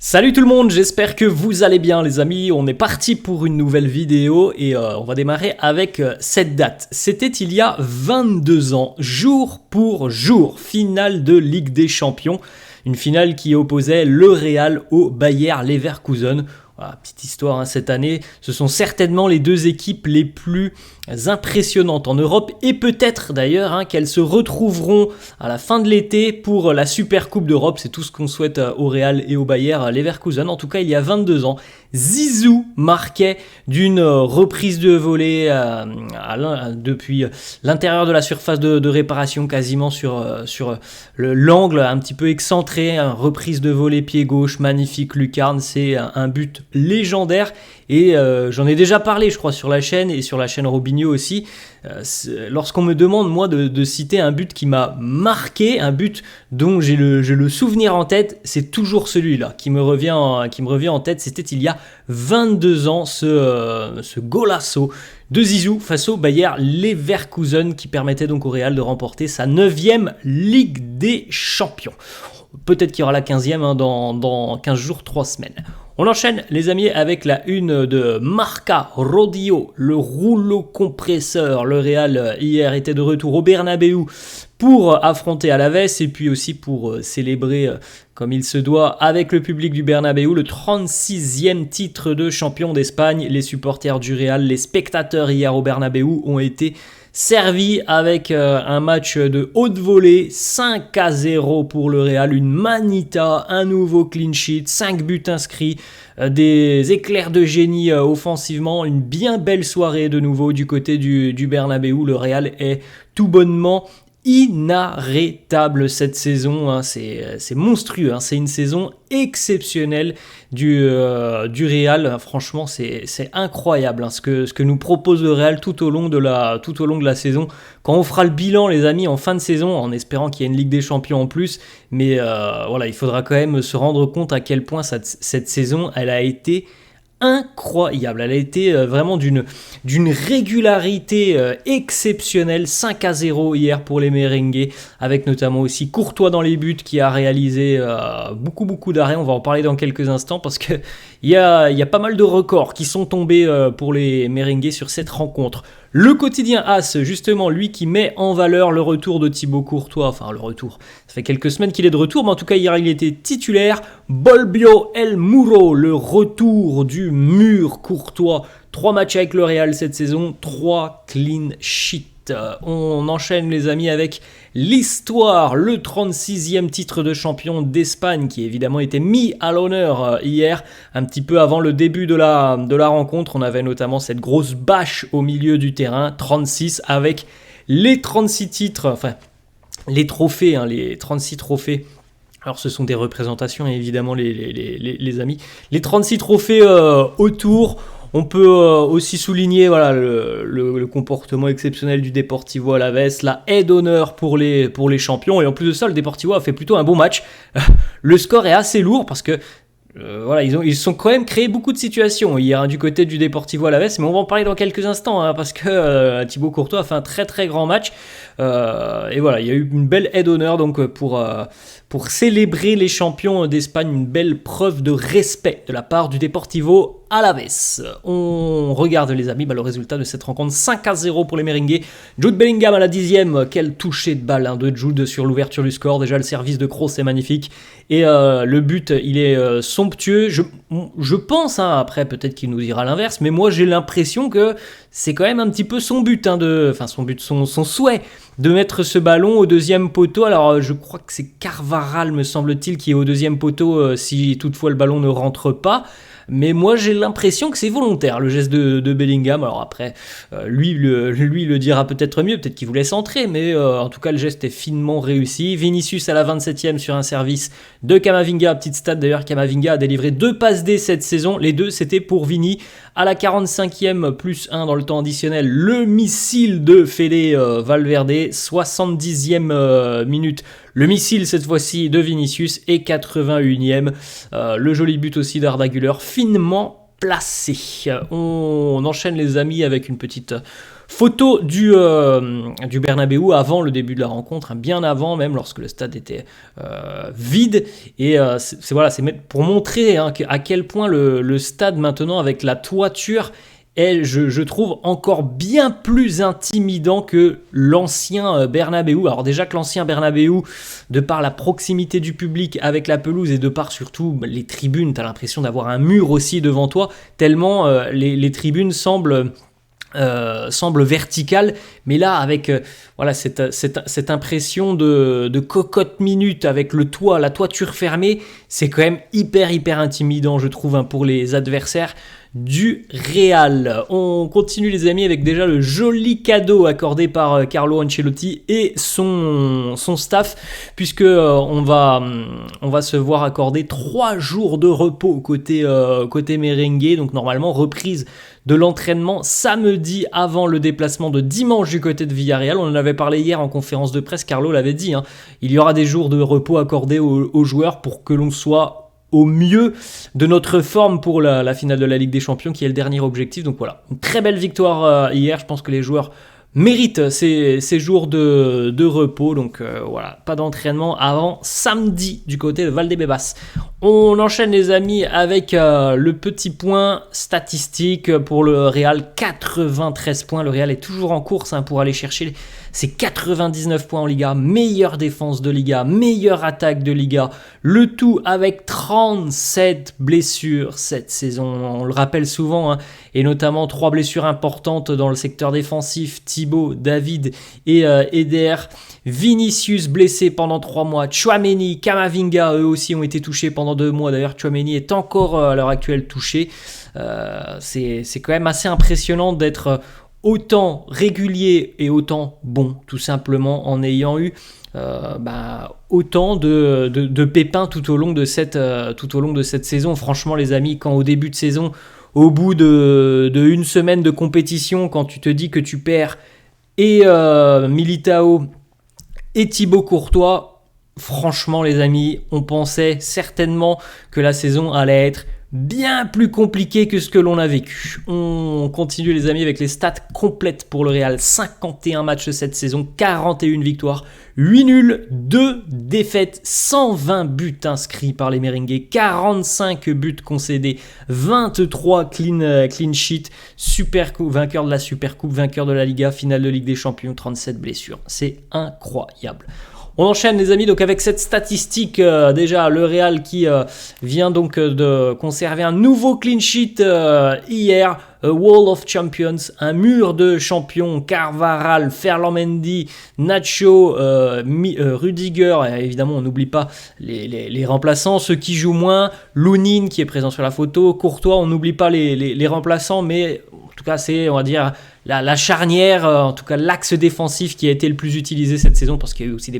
Salut tout le monde, j'espère que vous allez bien les amis, on est parti pour une nouvelle vidéo et on va démarrer avec cette date. C'était il y a 22 ans, jour pour jour, finale de Ligue des Champions, une finale qui opposait le Real au Bayer Leverkusen. Voilà, petite histoire, cette année, ce sont certainement les deux équipes les plus impressionnantes en Europe et peut-être d'ailleurs qu'elles se retrouveront à la fin de l'été pour la Super Coupe d'Europe. C'est tout ce qu'on souhaite au Real et au Bayer Leverkusen. En tout cas, il y a 22 ans, Zizou marquait d'une reprise de volée depuis l'intérieur de la surface de réparation, quasiment sur l'angle un petit peu excentré, reprise de volée pied gauche, magnifique lucarne, c'est un but légendaire et j'en ai déjà parlé je crois sur la chaîne et sur la chaîne Robinho aussi. Lorsqu'on me demande moi de citer un but qui m'a marqué, un but dont j'ai le souvenir en tête, c'est toujours celui-là qui me revient en tête. C'était il y a 22 ans ce golasso de Zizou face au Bayer Leverkusen qui permettait donc au Real de remporter sa 9e Ligue des Champions. Peut-être qu'il y aura la 15e dans 15 jours, 3 semaines. On enchaîne les amis avec la une de Marca Rodillo, le rouleau compresseur. Le Real hier était de retour au Bernabéu pour affronter Alaves et puis aussi pour célébrer comme il se doit avec le public du Bernabéu le 36e titre de champion d'Espagne. Les supporters du Real, les spectateurs hier au Bernabéu ont été servi avec un match de haute volée, 5-0 pour le Real, une manita, un nouveau clean sheet, 5 buts inscrits, des éclairs de génie offensivement, une bien belle soirée de nouveau du côté du Bernabéu. Le Real est tout bonnement inarrêtable cette saison, c'est monstrueux, c'est une saison exceptionnelle du Real. Franchement c'est incroyable ce que nous propose le Real tout au long de la saison. Quand on fera le bilan les amis en fin de saison, en espérant qu'il y ait une Ligue des Champions en plus, mais voilà, il faudra quand même se rendre compte à quel point cette saison elle a été incroyable. Elle a été vraiment d'une régularité exceptionnelle. 5-0 hier pour les merengues, avec notamment aussi Courtois dans les buts qui a réalisé beaucoup d'arrêts. On va en parler dans quelques instants parce que il y a pas mal de records qui sont tombés pour les merengues sur cette rencontre. Le quotidien AS, justement, lui qui met en valeur le retour de Thibaut Courtois, enfin le retour, ça fait quelques semaines qu'il est de retour, mais en tout cas hier il était titulaire. Volvió el Muro, le retour du mur Courtois. 3 matchs avec le Real cette saison, 3 clean sheets. On enchaîne les amis avec l'histoire, le 36e titre de champion d'Espagne qui évidemment était mis à l'honneur hier, un petit peu avant le début de la rencontre. On avait notamment cette grosse bâche au milieu du terrain, 36 avec les 36 titres, enfin les trophées, les 36 trophées. Alors ce sont des représentations évidemment les amis, les 36 trophées autour. On peut aussi souligner voilà, le comportement exceptionnel du Deportivo Alavés, la haie d'honneur pour les champions. Et en plus de ça, le Deportivo a fait plutôt un bon match. Le score est assez lourd parce que voilà, ils sont quand même créé beaucoup de situations hier du côté du Deportivo Alavés, mais on va en parler dans quelques instants parce que Thibaut Courtois a fait un très très grand match et voilà, il y a eu une belle aide d'honneur donc pour célébrer les champions d'Espagne, une belle preuve de respect de la part du Deportivo Alavés. On regarde les amis le résultat de cette rencontre, 5-0 pour les merengues. Jude Bellingham à la 10e, quel toucher de balle de Jude sur l'ouverture du score. Déjà le service de Kroos c'est magnifique et le but il est somptueux. Je pense, après peut-être qu'il nous dira l'inverse, mais moi j'ai l'impression que c'est quand même un petit peu son but, son souhait de mettre ce ballon au deuxième poteau. Alors je crois que c'est Carvajal me semble-t-il qui est au deuxième poteau si toutefois le ballon ne rentre pas. Mais moi j'ai l'impression que c'est volontaire le geste de Bellingham. Alors après lui le dira peut-être mieux, peut-être qu'il voulait centrer, mais en tout cas le geste est finement réussi. Vinicius à la 27e sur un service de Camavinga, petite stat d'ailleurs, Camavinga a délivré 2 passes D cette saison, les 2 c'était pour Vini. À la 45e plus 1 dans le temps additionnel, le missile de Fede Valverde, 70e minute, le missile cette fois-ci de Vinicius et 81e, le joli but aussi d'Arda Güler, finement placé. On enchaîne les amis avec une petite Photo du Bernabéu avant le début de la rencontre, hein, bien avant même, lorsque le stade était vide. Et c'est pour montrer hein, à quel point le stade maintenant, avec la toiture, est, je trouve, encore bien plus intimidant que l'ancien Bernabéu. Alors déjà que l'ancien Bernabéu, de par la proximité du public avec la pelouse et de par surtout les tribunes, t'as l'impression d'avoir un mur aussi devant toi, tellement les tribunes semble verticale, mais là avec cette impression de cocotte minute avec le toit, la toiture fermée, c'est quand même hyper intimidant, je trouve, hein, pour les adversaires du Real. On continue les amis avec déjà le joli cadeau accordé par Carlo Ancelotti et son staff, puisque on va se voir accorder 3 jours de repos côté merengue, donc normalement reprise de l'entraînement samedi avant le déplacement de dimanche du côté de Villarreal. On en avait parlé hier en conférence de presse, Carlo l'avait dit, hein, il y aura des jours de repos accordés aux joueurs pour que l'on soit au mieux de notre forme pour la finale de la Ligue des Champions, qui est le dernier objectif. Donc voilà, une très belle victoire hier. Je pense que les joueurs méritent ces jours de repos. Donc voilà, pas d'entraînement avant samedi du côté de Valdebebas. On enchaîne les amis avec le petit point statistique pour le Real. 93 points, le Real est toujours en course hein, pour aller chercher ses 99 points en Liga, meilleure défense de Liga, meilleure attaque de Liga, le tout avec 37 blessures cette saison, on le rappelle souvent, hein, et notamment 3 blessures importantes dans le secteur défensif, Thibaut, David et Eder. Vinicius blessé pendant 3 mois, Tchouaméni, Camavinga, eux aussi ont été touchés pendant 2 mois, d'ailleurs Tchouaméni est encore à l'heure actuelle touché. C'est quand même assez impressionnant d'être autant régulier et autant bon, tout simplement, en ayant eu autant de pépins tout au long de cette saison. Franchement les amis, quand au début de saison, au bout de une semaine de compétition, quand tu te dis que tu perds et Militao et Thibaut Courtois, franchement les amis, on pensait certainement que la saison allait être bien plus compliqué que ce que l'on a vécu. On continue les amis avec les stats complètes pour le Real. 51 matchs cette saison, 41 victoires, 8 nuls, 2 défaites, 120 buts inscrits par les merengues, 45 buts concédés, 23 clean sheet, Super Coupe, vainqueur de la Super Coupe, vainqueur de la Liga, finale de Ligue des Champions, 37 blessures. C'est incroyable. On enchaîne les amis donc avec cette statistique déjà, le Real qui vient donc de conserver un nouveau clean sheet hier, Wall of Champions, un mur de champions, Carvajal, Ferland Mendy, Nacho, Rudiger, et évidemment on n'oublie pas les remplaçants, ceux qui jouent moins, Lunin qui est présent sur la photo, Courtois, on n'oublie pas les remplaçants, mais en tout cas c'est, on va dire, la charnière, en tout cas l'axe défensif qui a été le plus utilisé cette saison, parce qu'il y a eu aussi des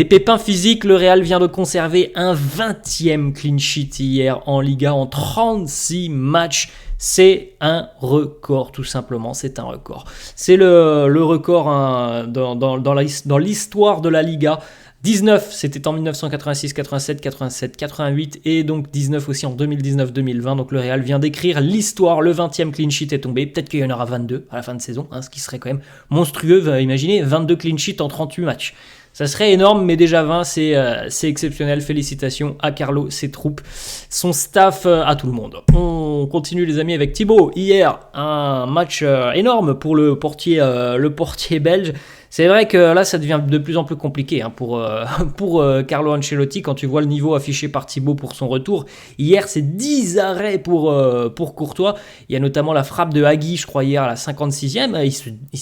pépins physiques. Le Real vient de conserver un 20e clean sheet hier en Liga en 36 matchs. C'est un record, tout simplement, c'est un record. C'est le record hein, dans l'histoire de la Liga. 19, c'était en 1986, 87, 87, 88 et donc 19 aussi en 2019-2020. Donc le Real vient d'écrire l'histoire, le 20e clean sheet est tombé. Peut-être qu'il y en aura 22 à la fin de saison, hein, ce qui serait quand même monstrueux. Imaginez 22 clean sheets en 38 matchs. Ça serait énorme, mais déjà 20, c'est exceptionnel. Félicitations à Carlo, ses troupes, son staff, à tout le monde. On continue les amis avec Thibaut. Hier, un match énorme pour le portier belge. C'est vrai que là, ça devient de plus en plus compliqué hein, pour Carlo Ancelotti quand tu vois le niveau affiché par Thibaut pour son retour. Hier, c'est 10 arrêts pour Courtois. Il y a notamment la frappe de Hagi, je crois, hier à la 56e.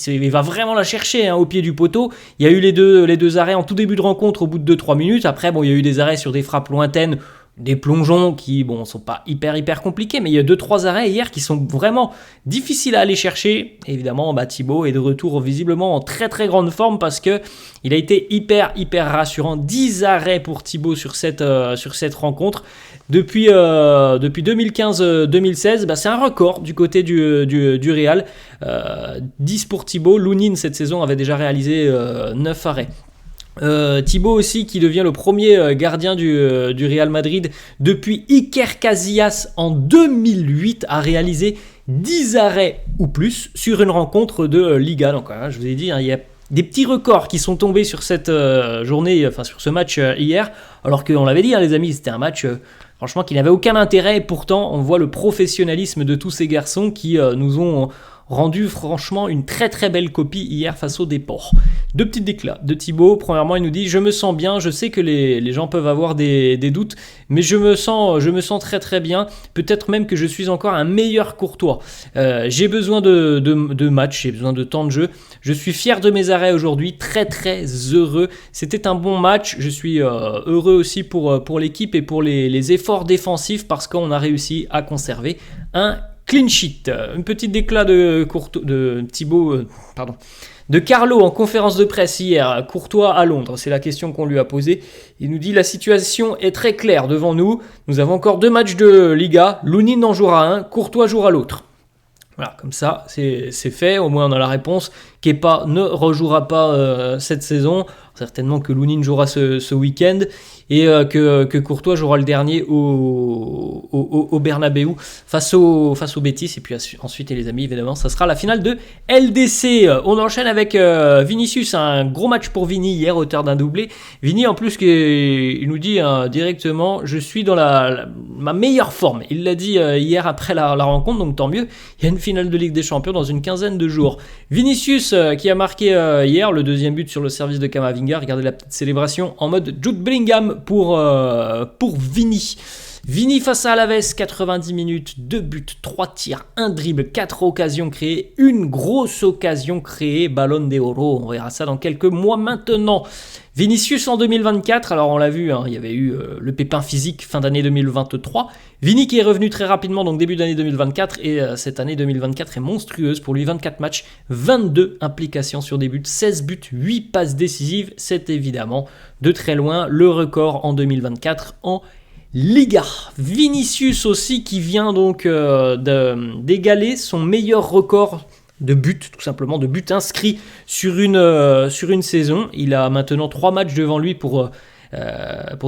Il va vraiment la chercher hein, au pied du poteau. Il y a eu les deux arrêts en tout début de rencontre au bout de 2-3 minutes. Après, il y a eu des arrêts sur des frappes lointaines, des plongeons qui, sont pas hyper compliqués, mais il y a 2-3 arrêts hier qui sont vraiment difficiles à aller chercher. Et évidemment, Thibaut est de retour visiblement en très très grande forme parce que il a été hyper rassurant. 10 arrêts pour Thibaut sur cette rencontre. Depuis 2015-2016, c'est un record du côté du Real. 10 pour Thibaut. Lunin cette saison avait déjà réalisé 9 arrêts. Thibaut aussi qui devient le premier gardien du Real Madrid depuis Iker Casillas en 2008 à réaliser 10 arrêts ou plus sur une rencontre de Liga. Donc je vous ai dit, il y a des petits records qui sont tombés sur cette journée, enfin sur ce match hier, alors qu'on l'avait dit, les amis, c'était un match franchement qui n'avait aucun intérêt, et pourtant on voit le professionnalisme de tous ces garçons qui nous ont rendu franchement une très très belle copie hier face au Depor. Deux petits déclats de Thibaut. Premièrement, il nous dit: je me sens bien, je sais que les gens peuvent avoir des doutes, mais je me sens très très bien, peut-être même que je suis encore un meilleur Courtois. J'ai besoin de matchs, j'ai besoin de temps de jeu, je suis fier de mes arrêts aujourd'hui, très très heureux, c'était un bon match, je suis heureux aussi pour l'équipe et pour les efforts défensifs, parce qu'on a réussi à conserver un clean sheet. Une petite déclat de Carlo en conférence de presse hier. Courtois à Londres, c'est la question qu'on lui a posée. Il nous dit: la situation est très claire devant nous. Nous avons encore 2 matchs de Liga. Lunin en jouera un, Courtois jouera l'autre. Voilà, comme ça, c'est fait. Au moins, on a la réponse. Kepa ne rejouera pas cette saison. Certainement que Lunin jouera ce week-end. Et que Courtois jouera le dernier au Bernabeu face au Betis. Et puis ensuite, les amis, évidemment, ça sera la finale de LDC. On enchaîne avec Vinicius. Un gros match pour Vini hier, auteur d'un doublé. Vini, en plus, il nous dit directement: je suis dans ma meilleure forme. Il l'a dit hier après la rencontre, donc tant mieux. Il y a une finale de Ligue des Champions dans une quinzaine de jours. Vinicius qui a marqué hier le deuxième but sur le service de Camavinga. Regardez la petite célébration en mode Jude Bellingham pour Vini. Vini face à Alaves, 90 minutes, 2 buts, 3 tirs, 1 dribble, 4 occasions créées, une grosse occasion créée, Ballon d'Oro, on verra ça dans quelques mois maintenant. Vinicius en 2024, alors on l'a vu, il y avait eu le pépin physique fin d'année 2023. Vini qui est revenu très rapidement, donc début d'année 2024, et cette année 2024 est monstrueuse pour lui, 24 matchs, 22 implications sur des buts, 16 buts, 8 passes décisives, c'est évidemment de très loin le record en 2024 en Liga. Vinicius aussi qui vient donc d'égaler son meilleur record de buts, tout simplement, de buts inscrits sur une saison. Il a maintenant 3 matchs devant lui pour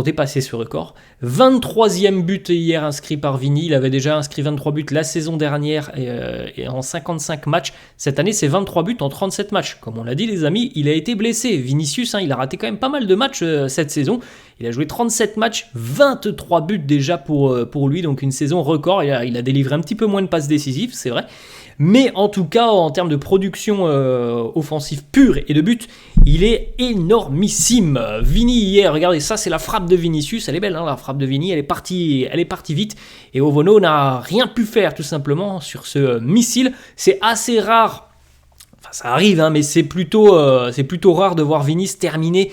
dépasser ce record. 23e but hier inscrit par Vini. Il avait déjà inscrit 23 buts la saison dernière et en 55 matchs. Cette année, c'est 23 buts en 37 matchs. Comme on l'a dit, les amis, il a été blessé. Vinicius, il a raté quand même pas mal de matchs cette saison. Il a joué 37 matchs, 23 buts déjà pour lui, donc une saison record. Il a délivré un petit peu moins de passes décisives, c'est vrai. Mais en tout cas, en termes de production offensive pure et de but, il est énormissime. Vini hier, regardez, ça c'est la frappe de Vinicius, elle est belle, la frappe de Vini, elle est partie vite. Et Ovono n'a rien pu faire tout simplement sur ce missile. C'est assez rare. Enfin, ça arrive, mais c'est plutôt rare de voir Vini terminer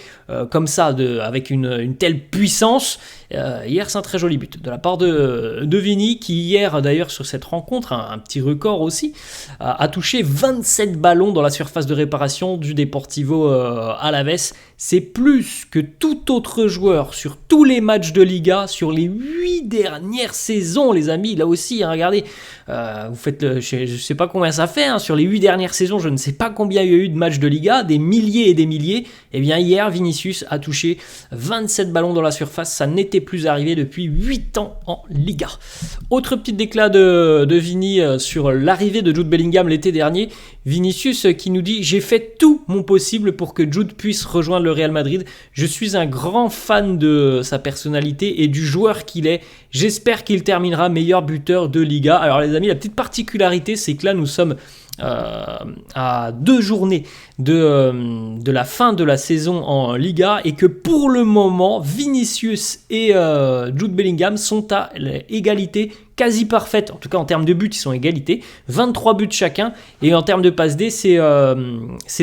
comme ça, avec une telle puissance. Hier, c'est un très joli but de la part de Vini, qui hier, d'ailleurs, sur cette rencontre, un petit record aussi, a touché 27 ballons dans la surface de réparation du Deportivo Alaves. C'est plus que tout autre joueur sur tous les matchs de Liga, sur les 8 dernières saisons, les amis. Là aussi, regardez, vous faites je ne sais pas combien ça fait, sur les 8 dernières saisons, je ne sais pas combien il y a eu de matchs de Liga, des milliers et des milliers. Et bien hier, Vinicius a touché 27 ballons dans la surface, ça n'était plus arrivé depuis 8 ans en Liga. Autre petit déclat de Vini sur l'arrivée de Jude Bellingham l'été dernier. Vinicius qui nous dit: j'ai fait tout mon possible pour que Jude puisse rejoindre le Real Madrid. Je suis un grand fan de sa personnalité et du joueur qu'il est. J'espère qu'il terminera meilleur buteur de Liga. Alors les amis, la petite particularité, c'est que là nous sommes à 2 journées de la fin de la saison en Liga, et que pour le moment Vinicius et Jude Bellingham sont à égalité quasi parfaite, en tout cas en termes de buts ils sont à égalité, 23 buts chacun, et en termes de passes D c'est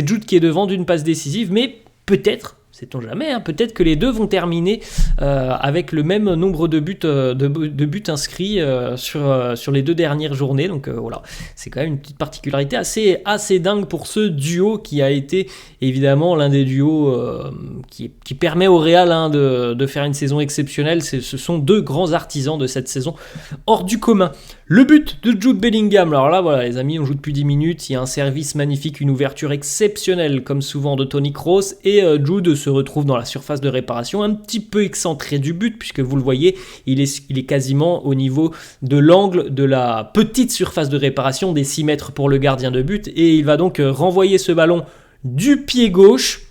Jude qui est devant d'une passe décisive, mais peut-être, sait-on jamais, peut-être que les deux vont terminer avec le même nombre de buts inscrits sur les 2 dernières journées. Donc voilà, c'est quand même une petite particularité assez dingue pour ce duo qui a été évidemment l'un des duos qui permet au Real de faire une saison exceptionnelle. Ce sont 2 grands artisans de cette saison hors du commun. Le but de Jude Bellingham, alors là voilà les amis, on joue depuis 10 minutes, il y a un service magnifique, une ouverture exceptionnelle comme souvent de Toni Kroos, et Jude se retrouve dans la surface de réparation, un petit peu excentré du but, puisque vous le voyez, il est quasiment au niveau de l'angle de la petite surface de réparation des 6 mètres pour le gardien de but, et il va donc renvoyer ce ballon du pied gauche,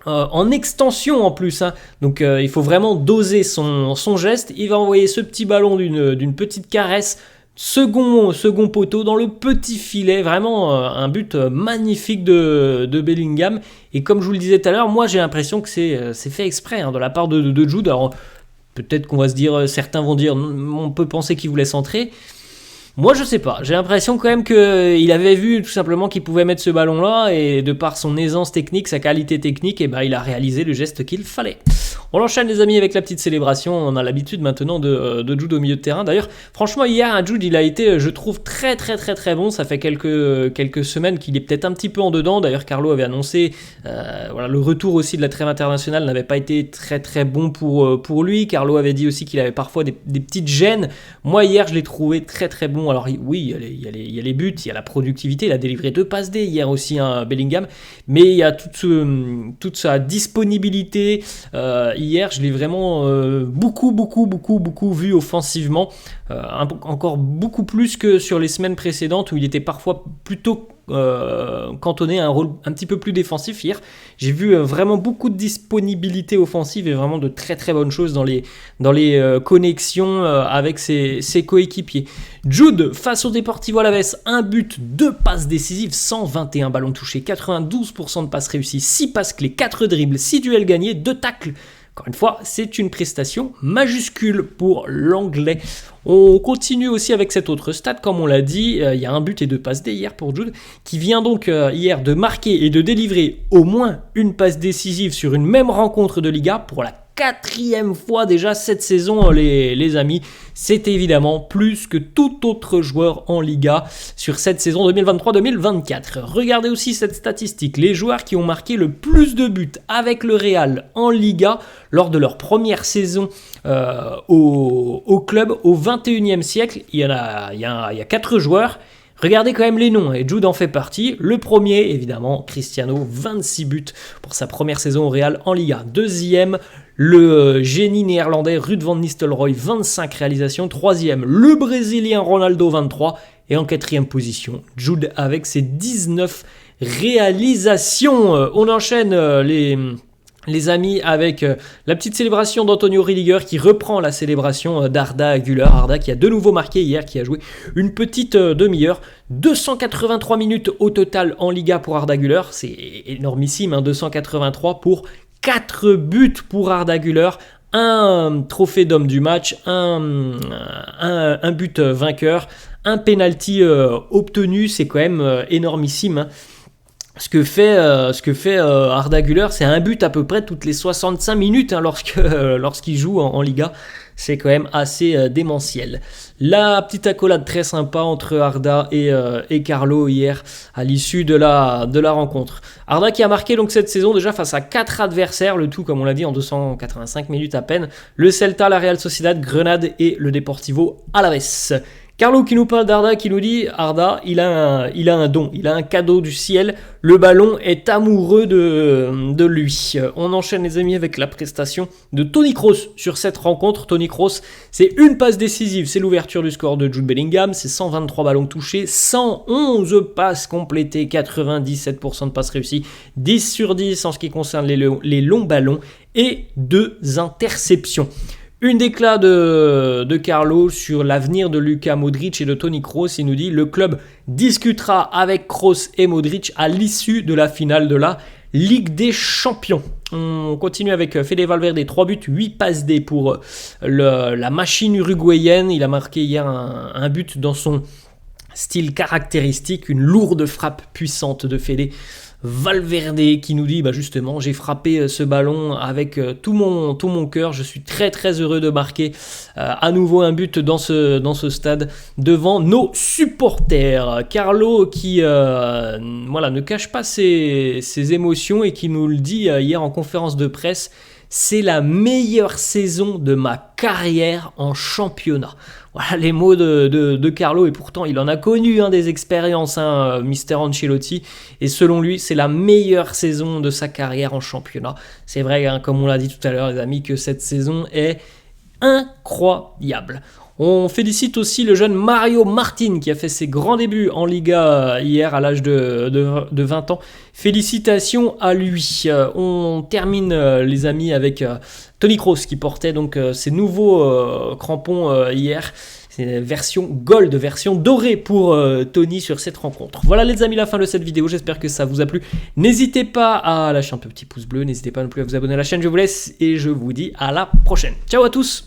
en extension en plus, hein. Donc il faut vraiment doser son geste. Il va envoyer ce petit ballon d'une petite caresse, second poteau dans le petit filet, vraiment un but magnifique de Bellingham. Et comme je vous le disais tout à l'heure, moi j'ai l'impression que c'est fait exprès, hein, de la part de Jude. Alors peut-être qu'on va se dire, certains vont dire, on peut penser qu'il voulait centrer. Moi, je sais pas. J'ai l'impression quand même qu'il avait vu tout simplement qu'il pouvait mettre ce ballon-là, et de par son aisance technique, sa qualité technique, il a réalisé le geste qu'il fallait. On enchaîne, les amis, avec la petite célébration. On a l'habitude maintenant de Jude au milieu de terrain. D'ailleurs, franchement, hier, Jude, il a été, je trouve, très bon. Ça fait quelques semaines qu'il est peut-être un petit peu en dedans. D'ailleurs, Carlo avait annoncé, le retour aussi de la trêve internationale n'avait pas été très bon pour lui. Carlo avait dit aussi qu'il avait parfois des petites gênes. Moi, hier, je l'ai trouvé très bon. Alors oui, il y a les buts, il y a la productivité, il a délivré 2 passes D hier aussi, hein, Bellingham, mais il y a toute sa disponibilité. Hier, je l'ai vraiment beaucoup vu offensivement, encore beaucoup plus que sur les semaines précédentes où il était parfois plutôt cantonné à un rôle un petit peu plus défensif. Hier, j'ai vu vraiment beaucoup de disponibilité offensive et vraiment de très bonnes choses dans les connexions avec ses coéquipiers. Jude face au Deportivo Alavés, 1 but, 2 passes décisives, 121 ballons touchés, 92% de passes réussies, 6 passes clés, 4 dribbles, 6 duels gagnés, 2 tacles. Encore une fois, c'est une prestation majuscule pour l'anglais. On continue aussi avec cet autre stat, comme on l'a dit, il y a 1 but et 2 passes D hier pour Jude, qui vient donc hier de marquer et de délivrer au moins une passe décisive sur une même rencontre de Liga pour la 4e fois déjà cette saison, les amis. C'est évidemment plus que tout autre joueur en Liga sur cette saison 2023-2024. Regardez aussi cette statistique. Les joueurs qui ont marqué le plus de buts avec le Real en Liga lors de leur première saison au club au 21e siècle, il y a 4 joueurs. Regardez quand même les noms, et Jude en fait partie. Le premier, évidemment, Cristiano, 26 buts pour sa première saison au Real en Liga. Deuxième, le génie néerlandais Ruud van Nistelrooy, 25 réalisations. Troisième, le Brésilien Ronaldo, 23. Et en 4e position, Jude avec ses 19 réalisations. On enchaîne les amis, avec la petite célébration d'Antonio Rudiger qui reprend la célébration d'Arda Güler. Arda qui a de nouveau marqué hier, qui a joué une petite demi-heure. 283 minutes au total en Liga pour Arda Güler. C'est énormissime, hein, 283 pour 4 buts pour Arda Güler. Un trophée d'homme du match, un but vainqueur, un penalty obtenu. C'est quand même énormissime, hein. Ce que fait Arda Güler, c'est un but à peu près toutes les 65 minutes, hein, lorsqu'il joue en Liga. C'est quand même assez démentiel. La petite accolade très sympa entre Arda et Carlo hier à l'issue de la rencontre. Arda qui a marqué donc cette saison déjà face à 4 adversaires, le tout comme on l'a dit en 285 minutes à peine. Le Celta, la Real Sociedad, Grenade et le Deportivo Alavés. Carlo qui nous parle d'Arda, qui nous dit Arda, il a un don, il a un cadeau du ciel, le ballon est amoureux de lui. On enchaîne les amis avec la prestation de Toni Kroos sur cette rencontre. Toni Kroos, c'est une passe décisive, c'est l'ouverture du score de Jude Bellingham, c'est 123 ballons touchés, 111 passes complétées, 97% de passes réussies, 10 sur 10 en ce qui concerne les longs ballons et 2 interceptions. Une déclat de Carlo sur l'avenir de Luka Modric et de Toni Kroos. Il nous dit: le club discutera avec Kroos et Modric à l'issue de la finale de la Ligue des Champions. On continue avec Fede Valverde, 3 buts, 8 passes D pour la machine uruguayenne. Il a marqué hier un but dans son style caractéristique, une lourde frappe puissante de Fede Valverde qui nous dit justement: j'ai frappé ce ballon avec tout mon cœur, je suis très heureux de marquer à nouveau un but dans ce stade devant nos supporters. Carlo qui ne cache pas ses émotions et qui nous le dit hier en conférence de presse: c'est la meilleure saison de ma carrière en championnat. Voilà les mots de Carlo, et pourtant il en a connu des expériences, Mister Ancelotti, et selon lui c'est la meilleure saison de sa carrière en championnat. C'est vrai, comme on l'a dit tout à l'heure les amis, que cette saison est incroyable. On félicite aussi le jeune Mario Martin qui a fait ses grands débuts en Liga hier à l'âge de 20 ans. Félicitations à lui. On termine les amis avec Toni Kroos qui portait donc ses nouveaux crampons hier. C'est une version gold, version dorée pour Toni sur cette rencontre. Voilà les amis, la fin de cette vidéo. J'espère que ça vous a plu. N'hésitez pas à lâcher un petit pouce bleu. N'hésitez pas non plus à vous abonner à la chaîne. Je vous laisse et je vous dis à la prochaine. Ciao à tous.